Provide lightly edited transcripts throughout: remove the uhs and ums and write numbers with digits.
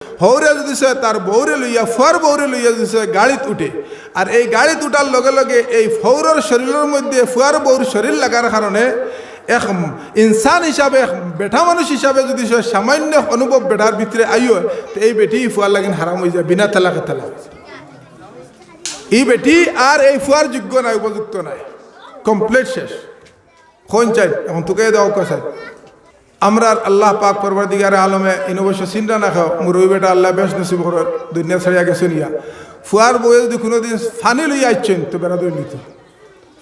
হৌরে যদি সে তার বৌরে লইয়া ফুয়ার বৌরে লইয়া যদি সে গাড়িত উঠে, আর এই গাড়িত উঠার লগে লগে এই ফৌরের শরীরের মধ্যে ফুয়ার বৌর শরীর লাগার কারণে এক ইনসান হিসাবে, এক বেঠা মানুষ হিসাবে যদি সে সামান্য অনুভব বেটার ভিতরে আইও, তো এই বেটি ফুয়ার লাগিন হারাম হয়ে যায়, বিনা তালাকে তালাক। এই বেটি আর এই ফুয়ার যোগ্য নাই, উপযুক্ত নাই, কমপ্লিট শেষ। কোন চাই এখন তোকে দেওয়া কাছে আমরা আল্লাহ পাক পরবর্তীকারে আলমে ইনবশ্য চিন্তা না খাও মুরবি বেটা আল্লাহ বেশ নসিব করে দুনিয়া ছাড়িয়া গেছে নিয়া ফুয়ার বইয়ে যদি কোনোদিন ফানি লইয়া আসছেন তো বেড়া দই নিত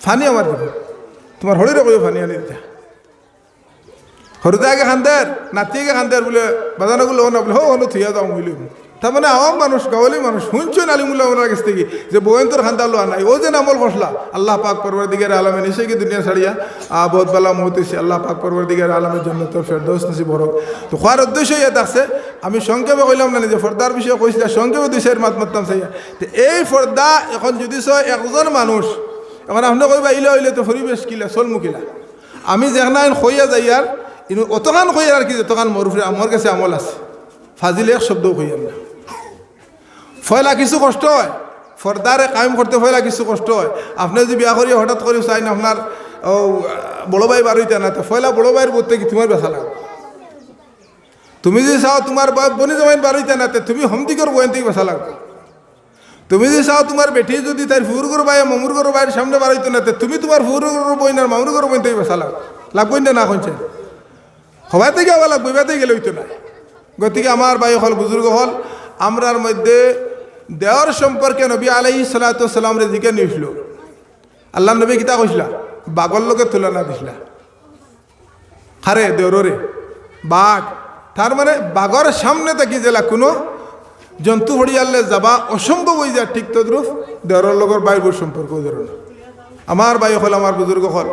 ফানি আমার দিব তোমার হরিরে কই ফানি আনি দিতা হরুদা আগে খান্দের নাতি আগে খান্দের বলে বাজানোগুলো না বলে হো থুইয়া যাও মইলি। তার মানে আওয়াম মানুষ, গাওয়ালি মানুষ শুনছেন আলিমুল্লাহ ওনার কাছ থেকে যে বইন্তর খান্দা লোয়া নাই, ও যে আমল ফসলা আল্লাহ পাক পরবর্তীকারে আলমে নিশে কি দুনিয়া ছাড়িয়া বহুত বালা মহতেছি আল্লাহ পাক পরবর্তীকারে আলমের জন্য তোর ফেরদৌস নসিব হোক। তো খোয়ার উদ্দেশ্য ইয়ে থাকছে, আমি সংক্ষেপে কইলাম না যে ফর্দার বিষয়ে কইছিলাম, সংক্ষেপে দুই সাইড মাত মারতাম চাইয়া। তো এই ফর্দা এখন যদি একজন মানুষ এখন আপনি কইবা ইলে হইলে তো পরিবেশ কিলা চল মুখিলা, আমি যেখানে খইয়া যাই আর কিন্তু অতখান কই আর কি যতখান মরুফরে আমার কাছে আমল আছে, ফাজিলে এক শব্দও কই না। ফয়লা কিছু কষ্ট হয়, ফর্দারে কায়েম করতে ফয়লা কিছু কষ্ট হয়। আপনি যদি বিয়া করি হঠাৎ করে চাই না আপনার বড় ভাই বার হইতে না, তো ফয়লা বড় ভাইয়ের বলতে কি তোমার বেসা লাগে। তুমি যদি চাও তোমার বনি জমাইন বার হইতে না, তুমি হমদিকর বইন থেকে বেসা লাগবে। তুমি যদি চাও তোমার বেটি যদি তার ফুরগুর ভাই মমুরগুর ভাইয়ের সামনে বার হইতে না, তুমি তোমার ফুরগুর বইন আর মামুরগুর বইন থেকে বেসা লাগবে। লাগবই না শুনছেন সবাই থেকে আবার লাগবে, এবার গেলে হইতো না। গতিকে আমার ভাই হল বুজুর্গ হল আমরার মধ্যে দেওয়ার সম্পর্কে নবী আলাইহিস সালাতু ওয়াস সালাম রে জিজ্ঞাসা নিয়েছিল। আল্লাহ নবী কিতা কইসলা, বাঘর লোকে তুলনা দিছিলা হারে দেওরে বাঘ, তার মানে বাঘর সামনে থাকি জেলা কোনো জন্তু হরিয়ালে যাবা অসম্ভব হয়ে যায়, ঠিক তদ্রুপ দেওয়ার লগর বাইবুর সম্পর্ক ধরুন। আমার ভাই হল আমার বুজুর্গ হল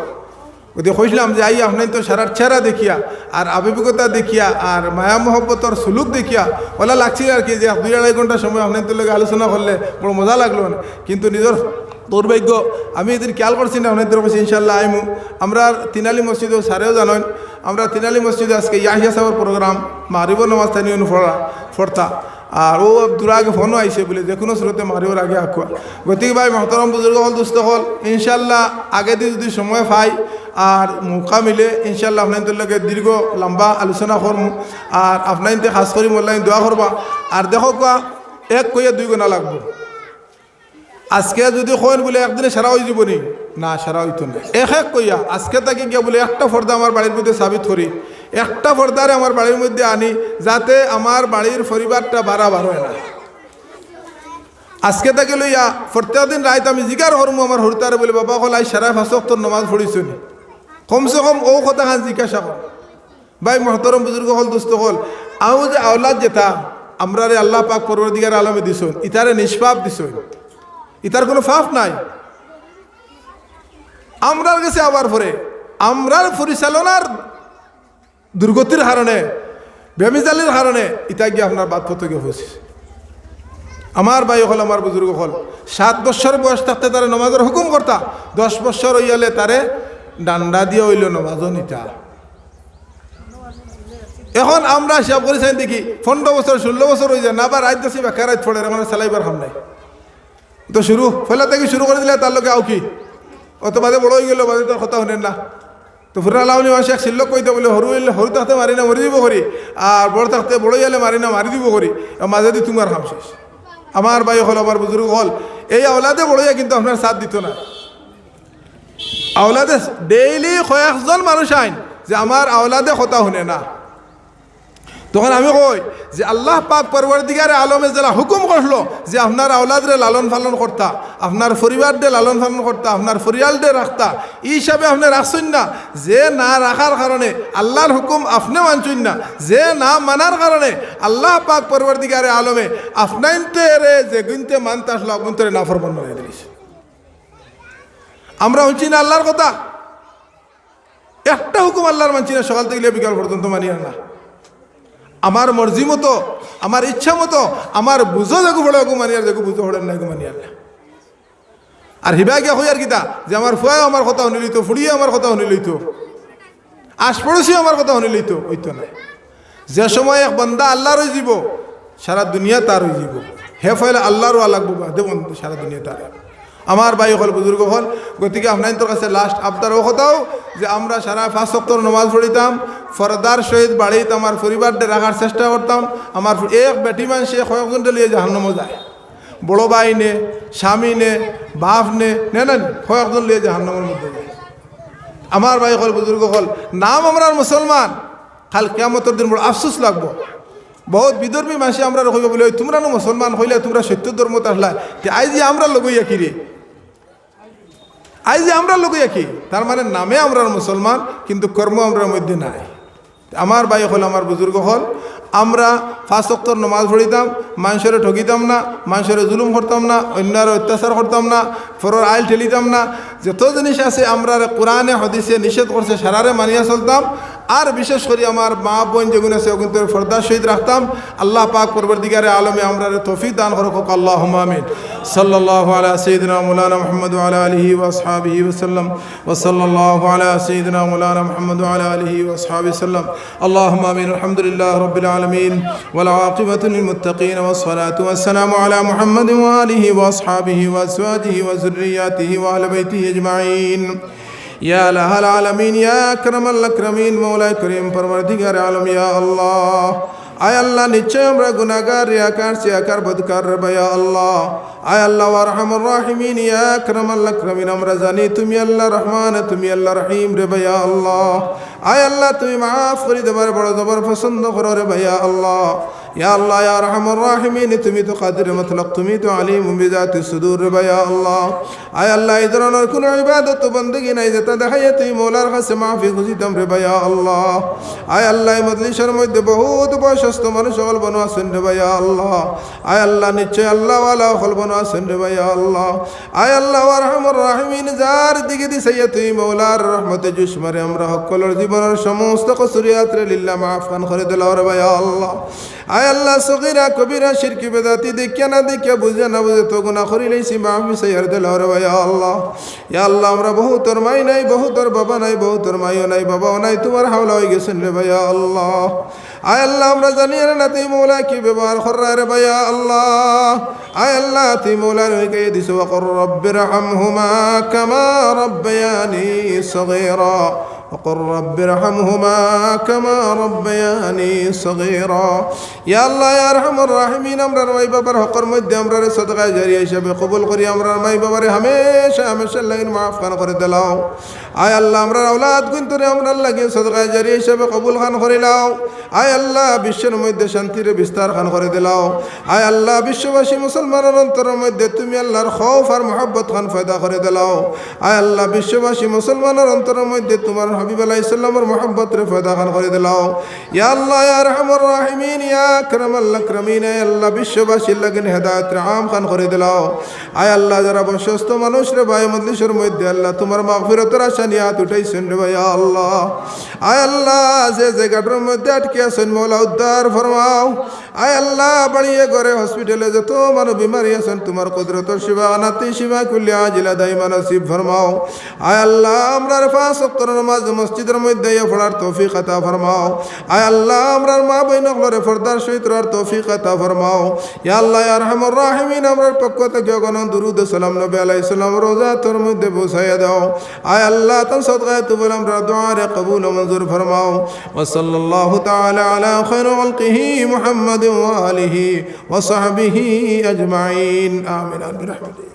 গতিকে কইসলাম যে আই আপনার তো সারার চেহারা দেখিয়া আর আবেগিকতা দেখিয়া আর মায়া মহব্বতর সুলুক দেখিয়া ওলা লাগছিল আর কি যে 2-2.5 ঘন্টা সময় আপনার লগে আলোচনা করলে বড় মজা লাগলো না। কিন্তু নিজের দুর্ভাগ্য আমি এদের খেয়াল করছি না, আপনাদের কাছে ইনশাল্লাহ আইমু। আমরা তিনালি মসজিদেও সারেও জানেন, আমরা তিনালি মসজিদে আজকে ইয়াহিয়া সাহেবের প্রোগ্রাম মারিবর নামাজ স্থানীয় ফর্তা, আর ও দুরাগে ফোনও আইসে বলে যে কোনো স্রোতে মারিওর আগে আঁকুয়া। গতিকে ভাই মহতরম বুজুর্গ হল দুস্থ হল ইনশাল্লাহ আগে দিয়ে যদি সময় পাই আর মৌকা মিলে ইনশাল্লাহ আপনাদের লগে দীর্ঘ লম্বা আলোচনা করবো, আর আপনাইতে খাস করি মোল্লাই দোয়া করবা। আর দেখো কোয়া এক কইয়া 2 গুণা লাগবো। আজকে যদি কইন বলে একদিনে সারা হয়ে যাবনি না, সারা হইতো না। এক কইয়া আজকে তাকে গিয়া বলে একটা ফর্দা আমার বাড়ির মধ্যে সাবিত করি, একটা ফর্দারে আমার বাড়ির মধ্যে আনি যাতে আমার বাড়ির পরিবারটা বাড়া হয় না। আজকে তাকে লইয়া প্রত্যেক দিন রাইত আমি জিগার করবো আমার হরতারে বলে বাবা হল আই সারা 5 ওয়াক্ত নামাজ পড়িছ নি, কমসে কম ও কথা খান জিজ্ঞাসা কর। ভাই মহতরম বুজুর্গ হল দোস্ত হল আও যে আওলাদ যেটা আমরা রে আল্লাহ পাক পরবর্তীকার আলমে দিছুন, ইতারে নিষ্পাপ দিছুন, ইতার কোনো পাপ নাই। আমরার কাছে আবার পরে আমরার পরিচালনার দুর্গতির কারণে বেমিজালির কারণে ইতা গিয়ে আপনার বাদ পথে গিয়ে হয়েছে। আমার ভাই হল আমার বুজুর্গ হল 7 বছর বয়স থাকতে তারে নমাজের হুকুম করতা, 10 বছর হইয়ালে তারে ডান্ডা দিয়ে হইল নমাজও নিতা। এখন আমরা হিসাব করে চাই দেখি 15 বছর 16 বছর হয়ে যায় না, আবার রাত দাসি বেকার রাত পড়ে এখন চালাইবার খাম নাই। তো শুরু ফেলা থেকে শুরু করে দিলে তার লোকে আও কি অত বাদে বড় হয়ে গেল, বাদে তার কথা শুনেন না। তো ফুরা লাউনি মানুষ এক শিল্লক কইতে বলে হরু থাকতে মারি না মরি দিব করি, আর বড় থাকতে বড় গেলে মারি না মারি দিব করি, মাঝে দিয়ে তোমার খাম শেষ। আমার ভাই হল আমার বুজুর্গ হল এই আওলাদে বড়ইয়া কিন্তু আপনার সাথ দিত না। আওলাদে ডেইলি কয়েকজন মানুষ আইন যে আমার আওলাদে কথা শুনে না, তখন আমি কই যে আল্লাহ পাক পরবর্তীকারে আলমে যারা হুকুম করলো যে আপনার আওলাদরে লালন পালন করতা, আপনার পরিবাররে লালন পালন করতা, আপনার পরিয়ালরে রাখতা, এই হিসাবে আপনি রাখছেন না। যে না রাখার কারণে আল্লাহর হুকুম আপনি মানছেন না, যে না মানার কারণে আল্লাহ পাক পরবর্তীকারে আলমে আপনাইতে রে যে গুনতে মানতে আসলো অগুন্তরে নাফরমান বানিয়ে দিয়েছে। আমরা হচ্ছি না আল্লাহর কথা, একটা হুকুম আল্লাহর মানছি না, সকাল থেকে বিকাল পর্যন্ত মানি না। আমার মর্জি মতো আমার ইচ্ছা মতো আমার বুঝো যাগু বড় যাগু মানি আর যাগু বুঝো হড়েন না মানি আর হিবা গিয়া হই আর কিতা যে আমার ফুয়াও আমার কথা শুনি লইতো, ফুড়িয়ে আমার কথা শুনি লইতো, আশপড়শিও আমার কথা শুনি লইতো, হইতো না। যে সময় এক বান্দা আল্লাহর জীব সারা দুনিয়া তার হয়ে যাব হে ফলে আল্লাহরও লাগবো বা দেবন সারা দুনিয়া তার আমার ভাই হল বুজুর্গ হল গতিকে আপনার কাছে লাস্ট আবদারও কথাও যে আমরা সারা 5 ওয়াক্ত নামাজ পড়িতাম ফরদার সহিত বাড়িতে আমার পরিবারটা রাখার চেষ্টা করতাম আমার এক বেটি মানুষে কয়েকজনটা লিয়ে জাহান্নামে যায় বড় ভাই নে স্বামী নে বাপ নে নেন কয়েকজন লিয়ে জাহান্নামের মধ্যে যায় আমার ভাই হল বুজুর্গ হল নাম আমরা মুসলমান কাল কিয়ামতের দিন বড় আফসোস লাগবো বহুত বিধর্মী মাসে আমরা রকম বলে তোমরা নো মুসলমান হইলে তোমরা সত্য ধর্ম আসলা আই যে আমরা লগইয়া কি রে আই যে আমরা লগইয়া কি তার মানে নামে আমরা মুসলমান কিন্তু কর্ম আমরা মধ্যে নাই আমার ভাই হল আমার বুজুর্গ হল আমরা 5 ওয়াক্ত নামাজ পড়িতাম মানুষের ঠকিতাম না মানুষের জুলুম করতাম না অন্যার অত্যাচার করতাম না ফরর আইল ঠেলিতাম না যত জিনিস আছে আমরা কোরআনে হাদিসে নিষেধ করছে সারারে মানিয়া চলতাম আর বিশেষ করে আমার মা বোন যেগুলো আছে ওগুলো ফরদার সহিত রাখতাম আল্লাহ পাক পরবর্তীকারে আলমে আমরা তৌফিক দান করুক আল্লাহুম্মা আমিন সাল্লাল্লাহু আলা সাইয়্যিদিনা মাওলানা মুহাম্মদ ওয়া আলা আলিহি ওয়া আসহাবিহি ওয়া সাল্লাম ওয়া সাল্লাল্লাহু আলা সাইয়্যিদিনা মাওলানা মুহাম্মদ ওয়া আলা আলিহি ওয়া আসহাবিহি সাল্লাম আল্লাহুম্মা আমিন আলহামদুলিল্লাহি রাব্বিল আলামিন ওয়াল আকিবাতু লিল মুত্তাকিন ওয়াস সালাতু ওয়াস সালামু আলা মুহাম্মদ ওয়া আলিহি ওয়া আসহাবিহি ওয়া আজওয়াজিহি ওয়া যুররিয়াতিহি ওয়া আহলি বাইতিহি আজমাইন या लहल आलमीन या अकरमल अकरमीन मौला करीम परवरदिगार आलम या अल्लाह आय अल्लाह निश्चय আমরা গুনাহগার রিয়াকার সিয়াকার বদকার রব ইয়া আল্লাহ আয় আল্লাহ ওয়া আরহামুর রাহিমিন ইয়া আকরামাল আকরামিন আমরা জানি তুমি আল্লাহ রহমান তুমি আল্লাহ রহিম রে ইয়া আল্লাহ আয় আল্লাহ তুমি maaf করে দেবার বড় জবর পছন্দ করো রে ইয়া আল্লাহ ইয়া আল্লাহ ইয়া আরহামুর রাহিমিন তুমি তো কাদির মতলব তুমি তো আলিম বিজাতি সুদূর রে ইয়া আল্লাহ আয় আল্লাহ এই ধরনের কোন ইবাদত বندگی নাই যেটা দেখায় তুমি মওলার কাছে মাফি খুঁজিতাম রে ইয়া আল্লাহ আয় আল্লাহ এই মজলিসের মধ্যে বহুত বয়স্ক মানুষ সকল বনো আছেন রে ইয়া আল্লাহ আয় আল্লাহ নিশ্চয় আল্লাহ ওয়ালা সকল বনো আছেন রে ইয়া আল্লাহ আয় আল্লাহ আরহামুর রাহিমিন যার দিকে দিছে তুই মওলার রহমতে জুসমারে আমরা সকলের জীবনের সমস্ত কসুরিয়াত রে লিল্লাহ মাফ খান করে দিলাও রে ইয়া আল্লাহ আয় আল্লাহ সগীরা কবিরা শিরকি বেদাতি দেখিয়া না দেখিয়া বুঝে না বুঝে তো গুনাহ করি লইছি মাফি সাইয়ার দিলাও রে ইয়া আল্লাহ ইয়া আল্লাহ আমরা বহুতর মাই নাই বহুতর বাবা নাই বহুতর মাইও নাই বাবাও নাই তোমার হাওলা হয়ে গেছেন রে ইয়া আল্লাহ আয় আল্লাহ আমরা জানি না তুই মওলা কি ব্যবহার করা রে ইয়া আল্লাহ আয় আল্লাহ তুই মওলা রইকে দিছো ওয়াকর রাব্বিরহামহুমা কামা রাব্বায়ানি সগীরা وقل رب ارحمهما كما ربياني صغيرا يا الله يا ارحم الراحمين আমরার মাই বাবার হকের মধ্যে আমরার সদকা জারিয়া হিসাবে কবুল করি আমরার মাই বাবারে হামেশা হামেশা লাগিন maaf খান করে দিলাও আয় আল্লাহ আমরার اولاد গুনতরে আমরার লাগি সদকা জারিয়া হিসাবে কবুল খান করে লাও আয় আল্লাহ বিশ্বের মধ্যে শান্তির বিস্তার খান করে দিলাও আয় আল্লাহ বিশ্ববাসী মুসলমানের অন্তরের মধ্যে তুমি আল্লাহর খৌফ আর মহব্বত খান পয়দা করে দিলাও আয় আল্লাহ বিশ্ববাসী মুসলমানের অন্তরের মধ্যে তোমার হাবিব আলাইহিস সালামের মহব্বত রে পয়দা খান করে দিলাও ইয়া আল্লাহ ইয়া আরহামুর রাহিমিন ইয়া আকরামাল আকরামিন ইয়া আল্লাহ বিশ্ববাসীর লাগি হেদায়েত রে আম খান করে দিলাও আয় আল্লাহ যারা বয়স্ক মানুষ রে ভাই মজলিসের মধ্যে আল্লাহ তোমার মাগফিরাতের আশা নিয়ে হাত উঠাইছেন রে ইয়া আল্লাহ আয় আল্লাহ যে জায়গাটার মধ্যে আটকে আছেন মওলা উদ্ধার ফরমাও আয় আল্লাহ বাড়িয়ে ঘরে হসপিটালে যত মানুষ বিমারি আছেন তোমার কুদরতের শিফা আনাতি শিফা কুল্লি আজিলা দাইমা নসিব ফরমাও আয় আল্লাহ আমরার 5 ওয়াক্ত নামাজ মসজিদের মধ্যে পড়ার তৌফিক আতা ফরমাও আয় আল্লাহ আমরার মা বোন সকলের পর্দার সহিত রওয়ার তৌফিক আতা ফরমাও ইয়া আল্লাহ ইয়া আরহামুর রাহিমিন আমরার পক্ষ থেকে গণ দুরুদ সালাম নবী আলাইহিস সালাম রওজাতুর মধ্যে পৌঁছায়া দাও আয় আল্লাহ তার সদকায়ে তুমি আমরা দুআ রে কবুল ও মঞ্জুর ফরমাও ওয়া সাল্লাল্লাহু তাআলা আলা খায়রি খালকিহি মুহাম্মাদ ওয়া আলিহি ওয়া সাহবিহি আজমাইন আমিন বিরহমাতিহি